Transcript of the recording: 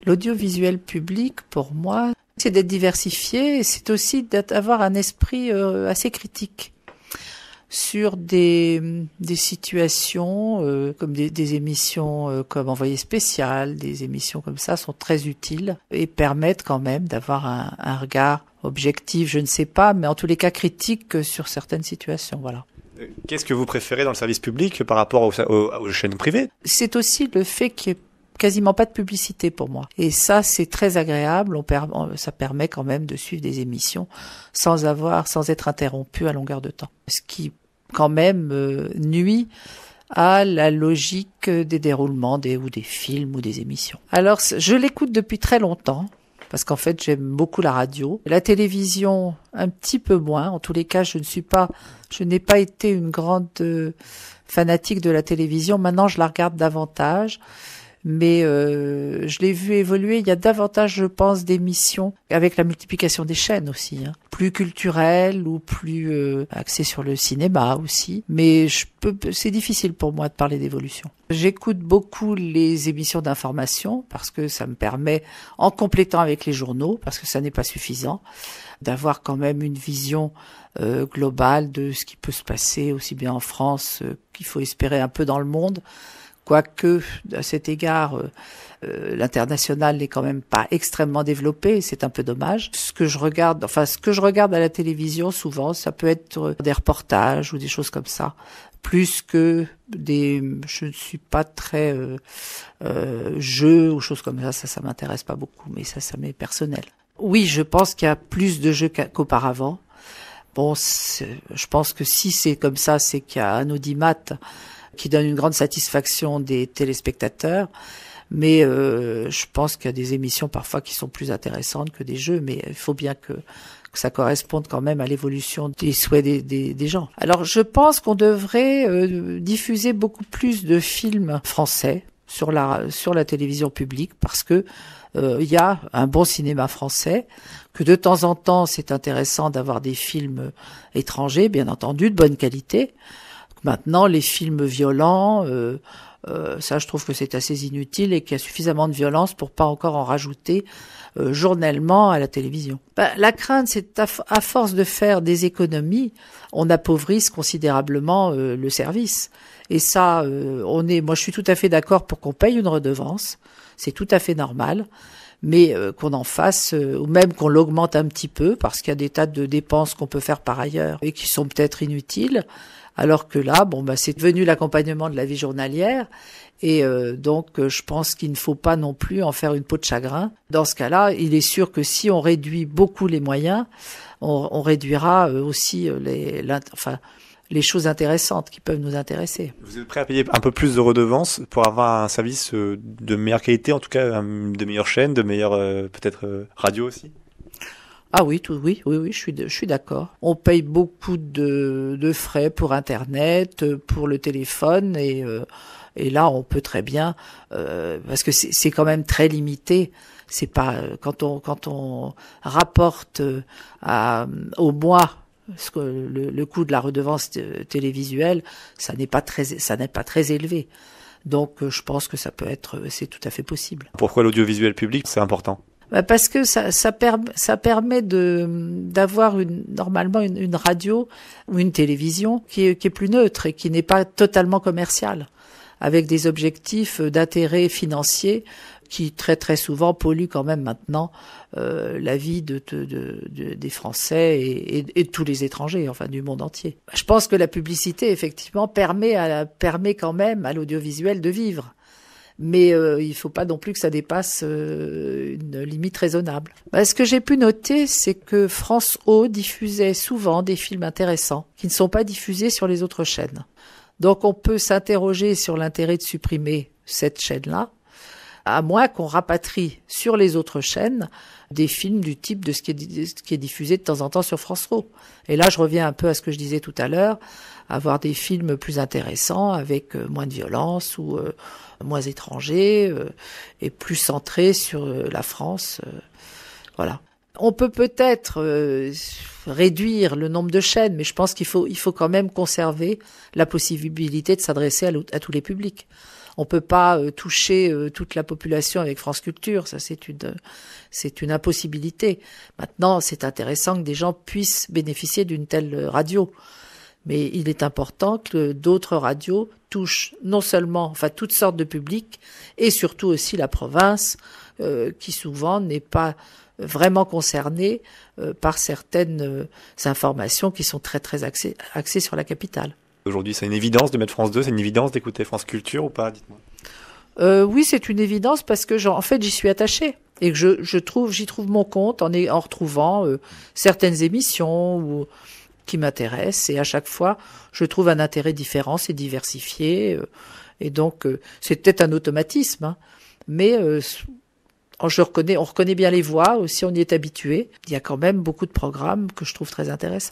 L'audiovisuel public, pour moi, c'est d'être diversifié et c'est aussi d'avoir un esprit assez critique sur des situations comme des émissions comme Envoyé spécial, des émissions comme ça sont très utiles et permettent quand même d'avoir un regard objectif, je ne sais pas, mais en tous les cas critique sur certaines situations, voilà. Qu'est-ce que vous préférez dans le service public par rapport aux chaînes privées ? C'est aussi le fait qu'il y ait quasiment pas de publicité pour moi. Et ça, c'est très agréable. Ça permet quand même de suivre des émissions sans être interrompu à longueur de temps. Ce qui, quand même, nuit à la logique des déroulements ou des films ou des émissions. Alors, je l'écoute depuis très longtemps. Parce qu'en fait, j'aime beaucoup la radio. La télévision, un petit peu moins. En tous les cas, je n'ai pas été une grande fanatique de la télévision. Maintenant, je la regarde davantage. Mais je l'ai vu évoluer. Il y a davantage, je pense, d'émissions avec la multiplication des chaînes aussi, hein. Plus culturelles ou plus axées sur le cinéma aussi. Mais c'est difficile pour moi de parler d'évolution. J'écoute beaucoup les émissions d'information parce que ça me permet, en complétant avec les journaux, parce que ça n'est pas suffisant, d'avoir quand même une vision globale de ce qui peut se passer aussi bien en France qu'il faut espérer un peu dans le monde. Quoique, à cet égard, l'international n'est quand même pas extrêmement développé, c'est un peu dommage. Ce que je regarde à la télévision, souvent, ça peut être des reportages ou des choses comme ça, plus que je ne suis pas très jeux ou choses comme ça m'intéresse pas beaucoup, mais ça m'est personnel. Oui, je pense qu'il y a plus de jeux qu'auparavant. Bon, je pense que si c'est comme ça, c'est qu'il y a un audimat qui donne une grande satisfaction des téléspectateurs, mais je pense qu'il y a des émissions parfois qui sont plus intéressantes que des jeux, mais il faut bien que ça corresponde quand même à l'évolution des souhaits des gens. Alors je pense qu'on devrait diffuser beaucoup plus de films français sur la télévision publique parce que il y a un bon cinéma français, que de temps en temps c'est intéressant d'avoir des films étrangers, bien entendu, de bonne qualité. Maintenant, les films violents, ça, je trouve que c'est assez inutile et qu'il y a suffisamment de violence pour pas encore en rajouter journellement à la télévision. La crainte, c'est à force de faire des économies, on appauvrisse considérablement le service. Et ça, moi, je suis tout à fait d'accord pour qu'on paye une redevance. C'est tout à fait normal. Mais qu'on en fasse, ou même qu'on l'augmente un petit peu, parce qu'il y a des tas de dépenses qu'on peut faire par ailleurs et qui sont peut-être inutiles. Alors que là, c'est devenu l'accompagnement de la vie journalière. Et donc, je pense qu'il ne faut pas non plus en faire une peau de chagrin. Dans ce cas-là, il est sûr que si on réduit beaucoup les moyens, on réduira aussi les choses intéressantes qui peuvent nous intéresser. Vous êtes prêt à payer un peu plus de redevances pour avoir un service de meilleure qualité, en tout cas de meilleures chaînes, de meilleures peut-être radio aussi ? Ah oui, oui, je suis d'accord. On paye beaucoup de frais pour Internet, pour le téléphone, et là on peut très bien, parce que c'est quand même très limité. C'est pas quand on rapporte au mois le coût de la redevance télévisuelle, ça n'est pas très élevé. Donc je pense que c'est tout à fait possible. Pourquoi l'audiovisuel public, c'est important ? Parce que ça permet d'avoir normalement une radio ou une télévision qui est plus neutre et qui n'est pas totalement commerciale, avec des objectifs d'intérêt financier qui très très souvent polluent quand même maintenant la vie des Français et de tous les étrangers, enfin du monde entier. Je pense que la publicité effectivement permet quand même à l'audiovisuel de vivre. Mais il faut pas non plus que ça dépasse une limite raisonnable. Ce que j'ai pu noter, c'est que France O diffusait souvent des films intéressants qui ne sont pas diffusés sur les autres chaînes. Donc on peut s'interroger sur l'intérêt de supprimer cette chaîne-là, à moins qu'on rapatrie sur les autres chaînes des films du type de ce qui est diffusé de temps en temps sur France O. Et là, je reviens un peu à ce que je disais tout à l'heure, avoir des films plus intéressants avec moins de violence ou moins étrangers et plus centrés sur la France. Voilà. On peut peut-être réduire le nombre de chaînes, mais je pense qu'il faut quand même conserver la possibilité de s'adresser à tous les publics. On peut pas toucher toute la population avec France Culture, ça c'est une impossibilité. Maintenant, c'est intéressant que des gens puissent bénéficier d'une telle radio. Mais il est important que d'autres radios touchent non seulement, toutes sortes de publics, et surtout aussi la province, qui souvent n'est pas vraiment concernée par certaines informations qui sont très très axées sur la capitale. Aujourd'hui, c'est une évidence de mettre France 2, c'est une évidence d'écouter France Culture ou pas, dites-moi. Oui, c'est une évidence parce que en fait j'y suis attachée et que j'y trouve mon compte en retrouvant certaines émissions qui m'intéressent, et à chaque fois je trouve un intérêt différent, c'est diversifié, et donc c'est peut-être un automatisme, hein, mais on reconnaît bien les voix, si on y est habitué. Il y a quand même beaucoup de programmes que je trouve très intéressants.